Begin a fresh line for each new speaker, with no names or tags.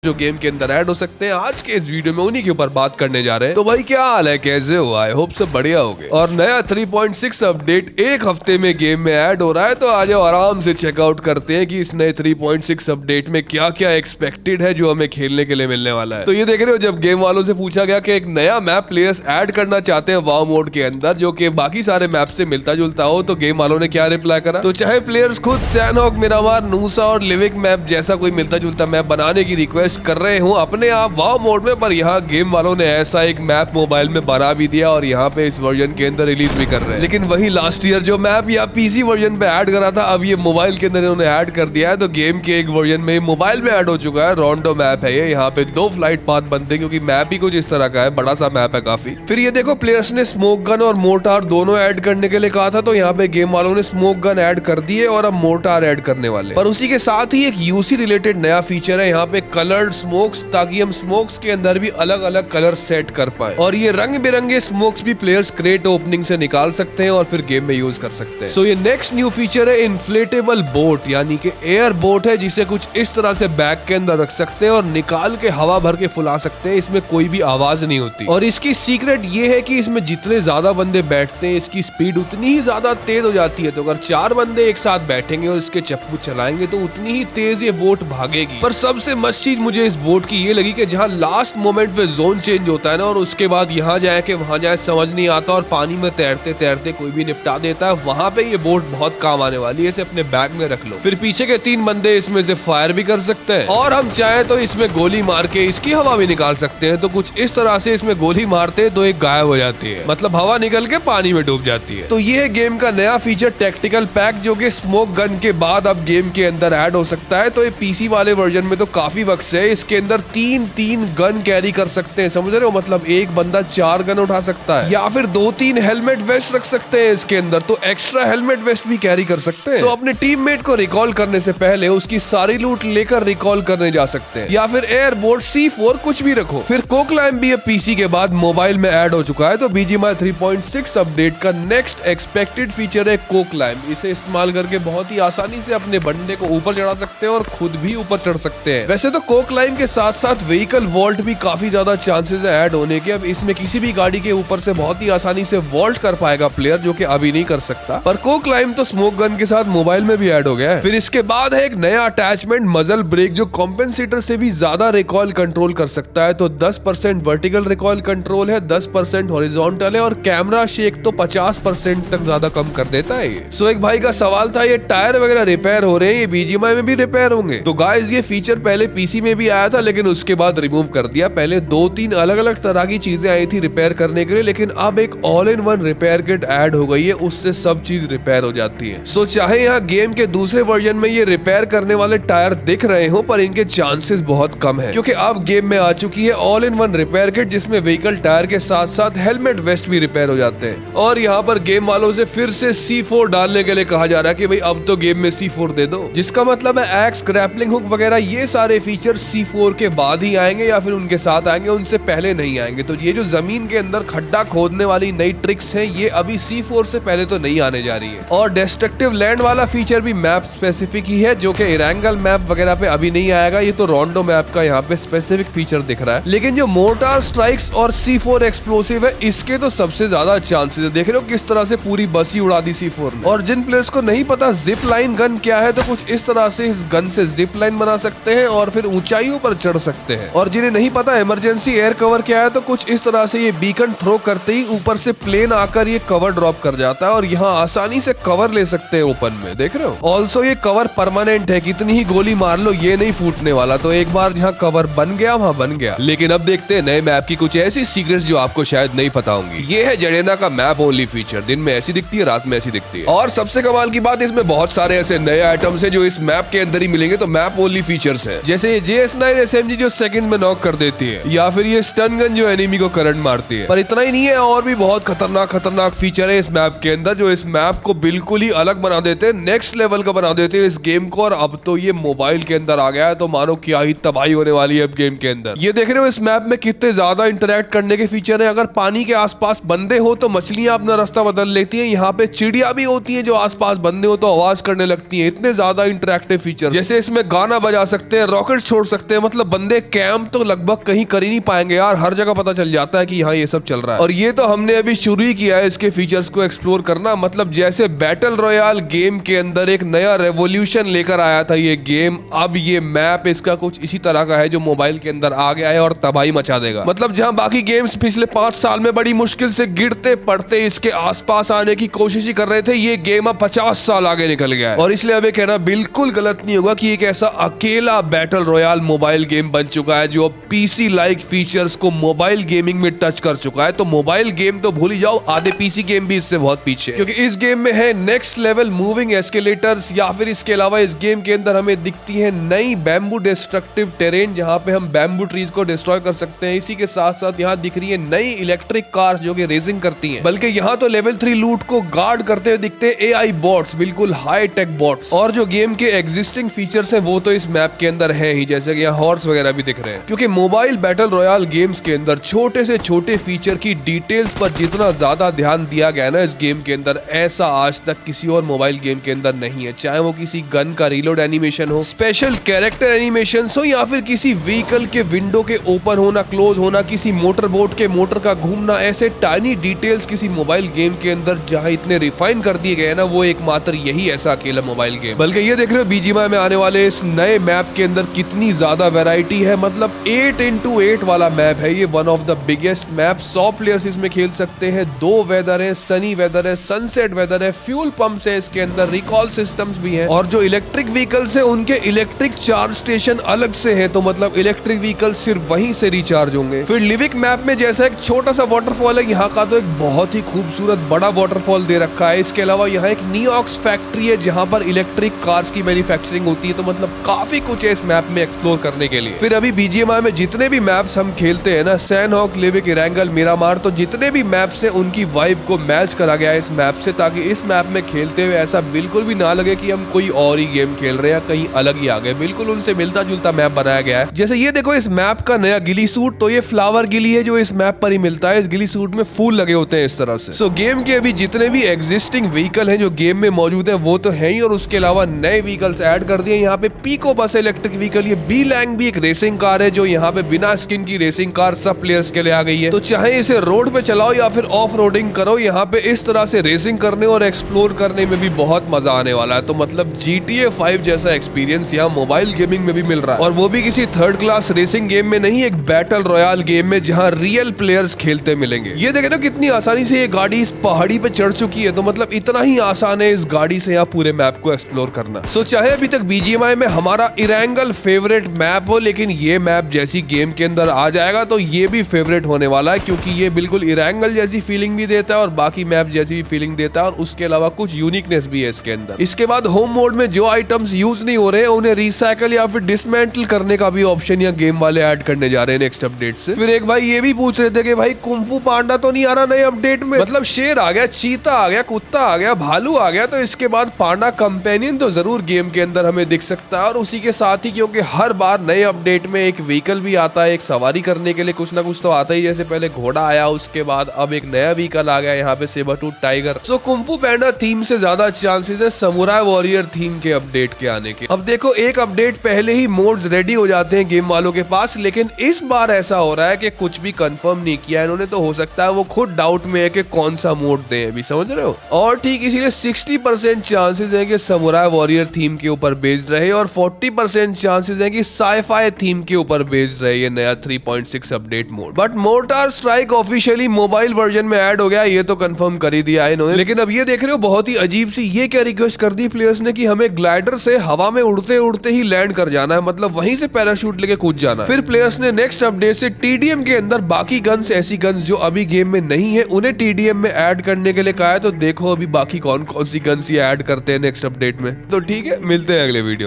जो गेम के अंदर ऐड हो सकते हैं। आज के इस वीडियो में उन्हीं के ऊपर बात करने जा रहे हैं। तो भाई क्या हाल है, कैसे हो? आई होप सब बढ़िया होगे। और नया 3.6 अपडेट एक हफ्ते में गेम में ऐड हो रहा है, तो आज आराम से चेकआउट करते हैं कि इस नए 3.6 अपडेट में क्या क्या एक्सपेक्टेड है जो हमें खेलने के लिए मिलने वाला है। तो ये देख रहे हो, जब गेम वालों से पूछा गया कि एक नया मैप प्लेयर्स ऐड करना चाहते हैं वाव मोड के अंदर जो कि बाकी सारे मैप से मिलता जुलता हो, तो गेम वालों ने क्या रिप्लाई करा। तो चाहे प्लेयर्स खुद सैनहॉक, मिरामार, नूसा और लिविक मैप जैसा कोई मिलता जुलता मैप बनाने की रिक्वेस्ट कर रहे हूँ अपने आप वाव मोड में, पर यहाँ गेम वालों ने ऐसा एक मैप मोबाइल में बना भी दिया और यहाँ पे इस वर्जन के अंदर रिलीज भी कर रहे हैं। लेकिन वही लास्ट ईयर जो मैप या पीसी वर्जन पे ऐड करा था, अब ये मोबाइल के अंदर इन्होंने ऐड कर दिया है। तो गेम के एक वर्जन में मोबाइल में ऐड हो चुका है। रोंडो मैप है ये, यहाँ पे 2 फ्लाइट पाथ बनते हैं क्योंकि मैप ही कुछ इस तरह का है, बड़ा सा मैप है काफी। फिर ये देखो, प्लेयर्स ने स्मोक गन और मोर्टार दोनों ऐड करने के लिए कहा था, तो यहाँ पे गेम वालों ने स्मोक गन ऐड कर दिए और अब मोर्टार ऐड करने वाले। पर उसी के साथ ही एक यूसी रिलेटेड नया फीचर है यहाँ पे, कलर्ड स्मोक्स, ताकि हम स्मोक्स के अंदर भी अलग अलग कलर सेट कर पाए। और ये रंग बिरंगे स्मोक्स भी प्लेयर्स क्रेट ओपनिंग से निकाल सकते हैं और फिर गेम में यूज कर सकते हैं। सो ये नेक्स्ट न्यू फीचर है इन्फ्लेटेबल बोट, यानी कि एयर बोट है जिसे कुछ इस तरह से बैग के अंदर रख सकते हैं और निकाल के हवा भर के फुला सकते हैं। इसमें कोई भी आवाज नहीं होती और इसकी सीक्रेट ये है कि इसमें जितने ज्यादा बंदे बैठते हैं इसकी स्पीड उतनी ही ज्यादा तेज हो जाती है। तो अगर 4 बंदे एक साथ बैठेंगे और इसके चप्पू चलाएंगे तो उतनी ही तेज ये बोट भागेगी। पर सबसे मस्त चीज मुझे इस बोट की ये लगी कि जहाँ लास्ट मोमेंट पे जोन चेंज होता है ना, और उसके बाद यहाँ जाए के वहां जाए समझ नहीं आता और पानी में तैरते तैरते कोई भी निपटा देता है, वहां पे ये बोट बहुत काम आने वाली है। इसे अपने बैग में रख लो। फिर पीछे के 3 बंदे इसमें से फायर भी कर सकते हैं और हम चाहे तो इसमें गोली मार के इसकी हवा भी निकाल सकते हैं। तो कुछ इस तरह से इसमें गोली मारते हैं तो एक गायब हो जाती है, मतलब हवा निकल के पानी में डूब जाती है। तो ये है गेम का नया फीचर टैक्टिकल पैक, जो कि स्मोक गन के बाद अब गेम के अंदर ऐड हो सकता है। तो ये पीसी वाले वर्जन में तो काफी वक्त से इसके अंदर 3 गन कैरी कर सकते हैं, समझ रहे हो? मतलब एक बंदा 4 गन उठा सकता है, या फिर 2-3 हेलमेट वेस्ट रख सकते हैं इसके अंदर, तो एक्स्ट्रा हेलमेट वेस्ट भी कैरी कर सकते हैं। तो अपने टीममेट को रिकॉल करने से पहले उसकी सारी लूट लेकर रिकॉल करने जा सकते हैं, या फिर एयरबोट, C4 कुछ भी रखो। फिर कोक्लाइम भी पीसी के बाद मोबाइल में ऐड हो चुका है। तो BGMI 3.6 अपडेट का नेक्स्ट एक्सपेक्टेड फीचर है कोक्लाइम। इसे इस्तेमाल करके बहुत ही आसानी से अपने बंदे को ऊपर चढ़ा सकते हैं और खुद भी ऊपर चढ़ सकते हैं। वैसे तो कोक्लाइम के साथ साथ व्हीकल वॉल्ट भी काफी ज्यादा चांसेस है ऐड होने के। अब इसमें किसी भी गाड़ी के ऊपर से बहुत ही आसानी से वॉल्ट कर पाएगा प्लेयर, जो कि अभी नहीं कर सकता। पर कोक्लाइम तो स्मोक गन के साथ मोबाइल में भी ऐड हो गया है। फिर इसके बाद है एक नया अटैचमेंट मजल ब्रेक, जो कॉम्पेंसेटर से भी ज्यादा रिकॉल कंट्रोल कर सकता है। तो 10% वर्टिकल रिकॉल कंट्रोल है, 10% हॉरिजॉन्टल है और कैमरा शेक तो 50% तक ज्यादा कम कर देता है ये। सो एक भाई का सवाल था, ये टायर वगैरह रिपेयर हो रहे हैं, ये BGMI में भी रिपेयर होंगे? तो गाइस, ये फीचर पहले पीसी में भी आया था लेकिन उसके बाद रिमूव कर दिया। पहले 2-3 अलग अलग तरह की चीजें आई थी रिपेयर करने के लिए, लेकिन अब एक all in one repair kit add हो गई है, उससे सब चीज रिपेयर हो जाती है। सो चाहे यहाँ गेम के दूसरे वर्जन में ये रिपेयर करने वाले टायर दिख रहे हो, पर इनके चांसेस बहुत कम है क्योंकि अब गेम में आ चुकी है all in one repair kit, जिसमें व्हीकल टायर के साथ साथ हेलमेट वेस्ट भी रिपेयर हो जाते हैं। और यहाँ पर गेम वालों से फिर से C4 डालने के लिए कहा जा रहा है कि भाई अब तो गेम में C4 दे दो, जिसका मतलब है एक्स, ग्रैपलिंग हुक वगैरह ये सारे फीचर C4 के बाद ही आएंगे या फिर उनके साथ आएंगे, उनसे पहले नहीं आएंगे। तो ये जो जमीन के अंदर खड्डा खोदने वाली नई ट्रिक्स हैं, ये अभी C4 से पहले तो नहीं आने जा रही है। और डिस्ट्रक्टिव लैंड वाला फीचर भी मैप स्पेसिफिक ही है, जो कि इरेंगल मैप वगैरह पे अभी नहीं आएगा। ये तो रोंडो मैप का यहाँ पे स्पेसिफिक फीचर दिख रहा है। लेकिन जो मोर्टार स्ट्राइक्स और C4 एक्सप्लोसिव है, इसके तो सबसे ज्यादा चांसेस है। देख रहे हो किस तरह से पूरी बस ही उड़ा दी C4 ने। और जिन प्लेयर्स को नहीं पता जिप लाइन गन क्या है, तो कुछ इस तरह से इस गन से जिप लाइन बना सकते हैं और फिर ऊंचाइयों पर चढ़ सकते हैं। और जिन्हें नहीं पता इमरजेंसी एयर कवर क्या है, तो कुछ इस तरह से ये बीकन थ्रो करते ही ऊपर से प्लेन आकर ये कवर ड्रॉप कर जाता है और यहाँ आसानी से कवर ले सकते हैं ओपन में। देख रहे हो? ऑल्सो ये कवर परमानेंट है, कितनी ही गोली मार लो ये नहीं फूटने वाला। तो एक बार जहाँ कवर बन गया वहाँ बन गया। लेकिन अब देखते हैं नए मैप की कुछ ऐसी सीक्रेट्स जो आपको शायद नहीं पता होंगी। ये है जडेना का मैप ओनली फीचर, दिन में ऐसी दिखती है, रात में ऐसी दिखती है। और सबसे कमाल की बात, इसमें बहुत सारे ऐसे नए आइटम्स है जो इस मैप के अंदर ही मिलेंगे। तो मैप ओनली फीचर्स है, जैसे JS9 SMG जो सेकंड में नॉक कर देती है, या फिर ये स्टन गन जो एनिमी को करंट मारती है। पर इतना ही नहीं है, और भी बहुत खतरनाक फीचर है इस मैप के अंदर, जो इस मैप को बिल्कुल ही अलग बना देते हैं, नेक्स्ट लेवल का बना देते हैं इस गेम को। और अब तो ये मोबाइल के अंदर आ गया है, तो मानो क्या ही तबाही होने वाली है अब गेम के अंदर। ये देख रहे हो इस मैप में कितने ज्यादा इंटरेक्ट करने के फीचर है। अगर पानी के आसपास बंदे हो तो मछलियां अपना रास्ता बदल लेती हैं, यहाँ पे चिड़िया भी होती है जो आसपास बंदे हो तो आवाज करने लगती है। इतने ज्यादा इंटरेक्टिव फीचर, जैसे इसमें गाना बजा सकते हैं, रॉकेट छोड़ सकते हैं। मतलब बंदे कैंप तो लगभग कहीं कर ही नहीं पाएंगे यार, हर जगह पता चल जाता है कि हाँ ये सब चल रहा है। और ये तो हमने अभी शुरू ही किया है इसके फीचर्स को एक्सप्लोर करना। मतलब जैसे बैटल रॉयल गेम के अंदर एक नया रेवोल्यूशन लेकर आया था ये गेम, अब ये मैप इसका कुछ इसी तरह का है जो मोबाइल के अंदर आ गया है और तबाही मचा देगा। मतलब जहां बाकी गेम्स पिछले 5 साल में बड़ी मुश्किल से गिरते पड़ते इसके आसपास आने की कोशिश ही कर रहे थे, ये गेम अब 50 साल आगे निकल गया है। और इसलिए अब ये कहना बिल्कुल गलत नहीं होगा कि एक ऐसा अकेला बैटल रॉयल मोबाइल गेम बन चुका है जो पीसी लाइक फीचर्स को मोबाइल गेमिंग में टच कर चुका है। तो मोबाइल गेम तो भूल ही जाओ, आधे पीसी गेम भी इससे बहुत पीछे, क्योंकि इस गेम में है नेक्स्ट लेवल मूविंग एस्केलेटर्स, या फिर इसके अलावा इस गेम के अंदर हमें दिखती है नई बैम्बू डिस्ट्रक्टिव टेरेन जहां पे हम बैम्बू ट्रीज को डिस्ट्रॉय कर सकते हैं। इसी के साथ साथ यहाँ दिख रही है नई इलेक्ट्रिक कार जो कि रेसिंग करती हैं। बल्कि यहाँ तो लेवल 3 लूट को गार्ड करते हुए दिखते हैं एआई बॉट्स, बिल्कुल हाई टेक बॉट्स। और जो गेम के एग्जिस्टिंग फीचर्स हैं वो तो इस मैप के अंदर है ही, जैसे कि यहाँ हॉर्स वगैरह भी दिख रहे हैं। क्योंकि मोबाइल बैटल रॉयल गेम्स के अंदर छोटे से छोटे फीचर की डिटेल्स पर जितना ज्यादा ध्यान दिया गया ना इस गेम के अंदर, ऐसा आज तक किसी और मोबाइल गेम के अंदर नहीं है। चाहे वो किसी गन का रीलोड एनिमेशन हो, स्पेशल कैरेक्टर एनिमेशन हो, या फिर किसी व्हीकल के विंडो के ओपन होना क्लोज होना, किसी मोटर बोट के मोटर का घूमना, ऐसे टाइनी डिटेल्स किसी मोबाइल गेम के अंदर जहां इतने रिफाइन कर दिए गए ना, वो एकमात्र यही ऐसा अकेला मोबाइल गेम। बल्कि ये देख रहे हो बीजीएमआई में आने वाले इस नए मैप के अंदर कितनी ज्यादा वैरायटी है। मतलब 8x8 वाला मैप है ये, one of the biggest map. 100 players इसमें खेल सकते हैं। 2 वेदर है, सनी वेदर है, सनसेट वेदर है, फ्यूल पंप्स है इसके अंदर, रिकॉल सिस्टम्स भी हैं, और जो इलेक्ट्रिक व्हीकल्स है उनके इलेक्ट्रिक चार्ज स्टेशन अलग से है। तो मतलब इलेक्ट्रिक व्हीकल सिर्फ वहीं से रिचार्ज होंगे। फिर लिविक मैप में जैसा एक छोटा सा वाटरफॉल है, यहाँ का तो एक बहुत ही खूबसूरत बड़ा वाटरफॉल दे रखा है। इसके अलावा यहाँ एक निऑक्स फैक्ट्री है जहाँ पर इलेक्ट्रिक कार्स की मैन्युफैक्चरिंग होती है। तो मतलब काफी कुछ है इस मैप में एक्सप्लोर करने के लिए। फिर अभी बीजीएमआई में जितने भी मैप्स हम खेलते हैं ना, सैनहॉक, लिविक, इरेंगल, मिरामार, तो जितने भी मैप्स हैं उनकी वाइब को मैच करा गया है इस मैप से, ताकि इस मैप में खेलते हुए ऐसा बिल्कुल भी ना लगे कि हम कोई और ही गेम खेल रहे हैं, कहीं अलग ही आ गए। बिल्कुल उनसे मिलता जुलता मैप बनाया गया है। जैसे ये देखो इस मैप का नया गिली सूट, तो ये फ्लावर गिली है जो इस मैप पर ही मिलता है। इस गिली सूट में फूल लगे होते हैं इस तरह से। सो गेम के अभी जितने भी एग्जिस्टिंग व्हीकल हैं जो गेम में मौजूद है वो तो है ही, और उसके अलावा नए व्हीकल्स ऐड कर दिए। यहाँ पे पीको बस इलेक्ट्रिक व्हीकल, ये बी लैंग भी एक रेसिंग कार है जो यहाँ पे बिना स्किन की रेसिंग कार सब प्लेयर्स के लिए आ गई है। तो चाहे इसे रोड पे चलाओ या फिर ऑफ रोडिंग करो, यहाँ पे इस तरह से रेसिंग करने और एक्सप्लोर करने में भी बहुत मजा आने वाला है। तो मतलब GTA 5 जैसा एक्सपीरियंस यहाँ मोबाइल गेमिंग में भी मिल रहा है, और वो भी किसी थर्ड क्लास रेसिंग गेम में नहीं, एक बैटल रॉयल गेम में जहाँ रियल प्लेयर्स खेलते मिलेंगे। ये देखे ना कितनी आसानी से ये गाड़ी इस पहाड़ी पे चढ़ चुकी है। तो मतलब इतना ही आसान है इस गाड़ी से यहाँ पूरे मैप को एक्सप्लोर करना। सो चाहे अभी तक बीजीएमआई में हमारा इरेंगल फेवरेट मैप हो, लेकिन ये मैप जैसी गेम के अंदर आ जाएगा तो ये भी फेवरेट होने वाला है, क्योंकि ये बिल्कुल इरेंगल जैसी फीलिंग भी देता है और बाकी मैप जैसी भी फीलिंग देता है, और उसके अलावा कुछ यूनिकनेस भी है इसके अंदर। इसके बाद होम मोड में जो आइटम्स यूज नहीं हो रहे हैं उन्हें रिसाइकल या फिर डिसमेंटल करने का भी ऑप्शन या गेम वाले ऐड करने जा रहे हैं नेक्स्ट अपडेट से। फिर एक भाई ये भी पूछ रहे थे कि भाई कुंफू पांडा तो नहीं आ रहा नए अपडेट में? मतलब शेर आ गया, चीता आ गया, कुत्ता आ गया, भालू आ गया, तो इसके बाद पांडा कंपेनियन तो जरूर गेम के अंदर हमें दिख सकता है। और उसी के साथ ही क्योंकि हर बार नए अपडेट में एक व्हीकल भी आता है, एक सवारी करने के लिए कुछ ना कुछ तो आता ही। जैसे पहले घोड़ा आया, उसके बाद अब एक नया व्हीकल आ गया यहाँ पे, सेबर टूथ टाइगर। सो कुंफू पांडा थीम से ज्यादा चांसेस है समुराई वॉरियर थीम के अपडेट के आने के। अब देखो एक अपडेट पहले ही मोड्स रेडी हो जाते हैं गेम वालों के पास, लेकिन इस बार ऐसा हो रहा है कि कुछ भी कंफर्म नहीं किया इन्होंने, तो हो सकता है वो खुद डाउट में है कि कौन सा मोड दें, अभी समझ रहे हो। और ठीक इसीलिए 60% चांसेस है कि समुराई वॉरियर थीम के ऊपर बेस्ड रहे, और 40% चांसेस है कि साईफाई थीम के ऊपर बेस्ड रहे ये नया 3.6 update mode. But mortar strike officially mobile version में ऐड हो गया, ये तो कंफर्म कर ही दिया है इन्होंने। लेकिन अब ये देख रहे हो बहुत ही अजीब सी ये क्या रिक्वेस्ट कर दी प्लेयर्स ने कि हमें ग्लाइडर से हवा में उड़ते उड़ते ही लैंड कर जाना है, मतलब वहीं से पैराशूट लेके कूद जाना। फिर प्लेयर्स ने नेक्स्ट अपडेट से टीडीएम के अंदर बाकी गन्स, ऐसी गन्स जो अभी गेम में नहीं है, उन्हें टीडीएम में ऐड करने के लिए कहा है। तो देखो अभी बाकी कौन कौन सी गन्स ये ऐड करते हैं नेक्स्ट अपडेट में। तो ठीक है, मिलते हैं अगले वीडियो।